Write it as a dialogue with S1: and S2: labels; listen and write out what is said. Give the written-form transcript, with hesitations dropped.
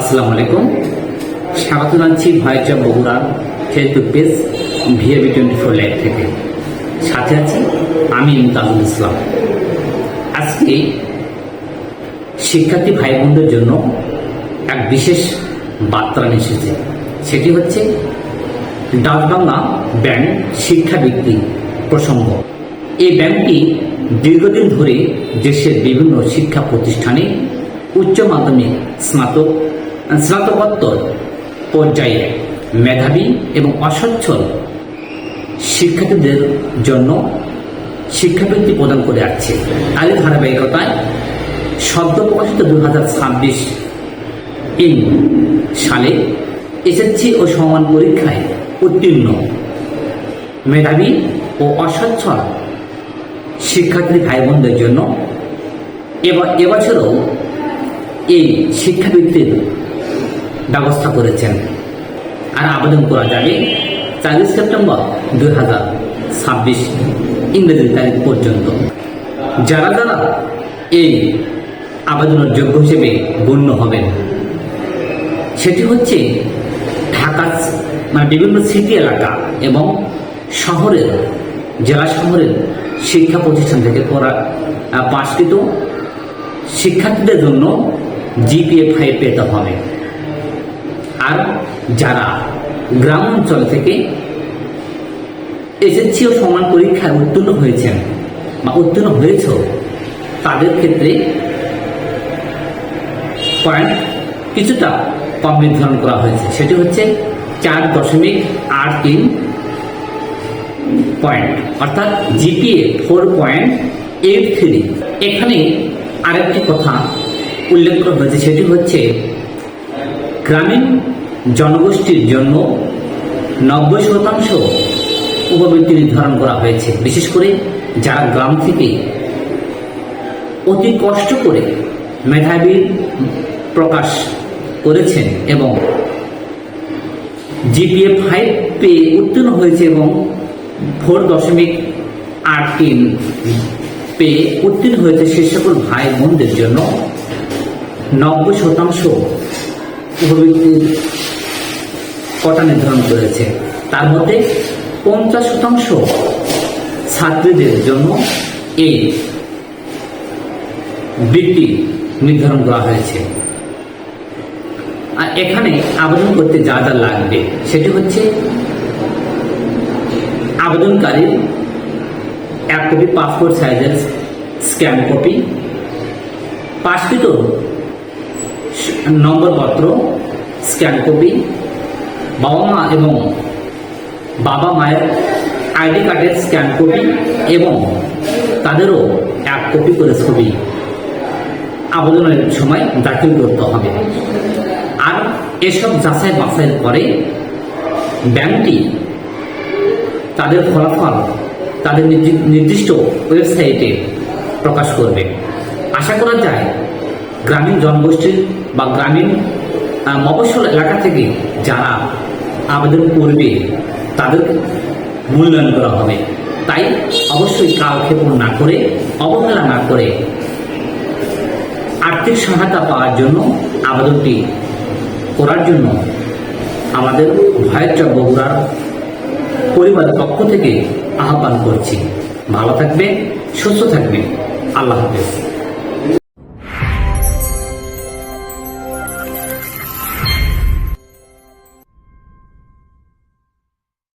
S1: আসসালামু আলাইকুম। স্বাগত জানাচ্ছি voice of Bogura Facebook page VAB24 live থেকে। সাথে আছি আমি তাজুল ইসলাম। আজকে শিক্ষার্থী ভাই বোনদের জন্য এক বিশেষ বার্তা নিয়ে এসেছে। সেটি হচ্ছে ডাচবাংলা ব্যাংক শিক্ষাবৃত্তি প্রসঙ্গ। এই ব্যাংকটি দীর্ঘদিন ধরে দেশের বিভিন্ন শিক্ষা প্রতিষ্ঠানে উচ্চ মাধ্যমিক স্নাতকোত্তর পর্যায়ে মেধাবী এবং অসচ্ছল শিক্ষার্থীদের জন্য শিক্ষাবৃত্তি প্রদান করে আসছে। তারই ধারাবাহিকতায় সদ্য প্রকাশিত 2026 সালে SSC ও সমান পরীক্ষায় উত্তীর্ণ মেধাবী ও অসচ্ছল শিক্ষার্থী ভাই বোনদের জন্য এবছরও এই শিক্ষাবৃত্তির ব্যবস্থা করেছেন। আর আবেদন করা যাবে 4 সেপ্টেম্বর 2026 ইংরেজি তারিখ পর্যন্ত। যারা যারা এই আবেদনের যোগ্য হিসেবে গণ্য হবেন সেটি হচ্ছে ঢাকা বিভিন্ন সিটি এলাকা এবং শহরের জেলা শহরের শিক্ষা প্রতিষ্ঠান থেকে পাশকৃত শিক্ষার্থীদের জন্য GPA 5 পেতে হবে। আর যারা গ্রাম অঞ্চল থেকে SSC ও সমান পরীক্ষায় উত্তীর্ণ হয়েছেন বা উত্তীর্ণ হয়েছ তাদের ক্ষেত্রে পয়েন্ট কিছুটা কম নির্ধারণ করা হয়েছে। সেটি হচ্ছে 4.83 পয়েন্ট, অর্থাৎ GPA 4.83। এখানে আরেকটি কথা উল্লেখ করা হয়েছে, সেটি হচ্ছে গ্রামীণ জনগোষ্ঠীর জন্য 90% উপবৃত্তি নির্ধারণ করা হয়েছে। বিশেষ করে যারা গ্রাম থেকে অতি কষ্ট করে মেধাবী প্রকাশ করেছেন এবং GPA 5 পেয়ে উত্তীর্ণ হয়েছে এবং 4.83 পেয়ে উত্তীর্ণ হয়েছে সে সকল ভাই বোনদের জন্য 90% উপবৃত্তির কোটা নির্ধারণ করেছে। তার মধ্যে 50% ছাত্রীদের জন্য এই বৃত্তি নির্ধারণ করা হয়েছে। আর এখানে আবেদন করতে যা যা লাগবে সেটি হচ্ছে আবেদনকারীর 1 কপি পাসপোর্ট সাইজের স্ক্যান কপি, পাশকৃত নম্বরপত্র স্ক্যান কপি, বাবা মায়ের ID কার্ডের স্ক্যান কপি এবং তাদেরও 1 কপি করে ছবি আবেদনের সময় দাখিল করতে হবে। আর এসব যাচাই বাছাইয়ের পরে ব্যাংকটি তাদের ফলাফল তাদের নির্দিষ্ট ওয়েবসাইটে প্রকাশ করবে। আশা করা যায় গ্রামীণ জনগোষ্ঠীর বা গ্রামীণ মফস্বল এলাকা থেকে যারা আবেদন করবে তাদের মূল্যায়ন করা হবে। তাই অবশ্যই কালক্ষেপণ না করে, অবহেলা না করে আর্থিক সহায়তা পাওয়ার জন্য আবেদনটি করার জন্য আমাদের ভয়েস অফ বগুড়ার পরিবারের পক্ষ থেকে আহ্বান করছি। ভালো থাকবে, সুস্থ থাকবে। আল্লাহ হাফেজ।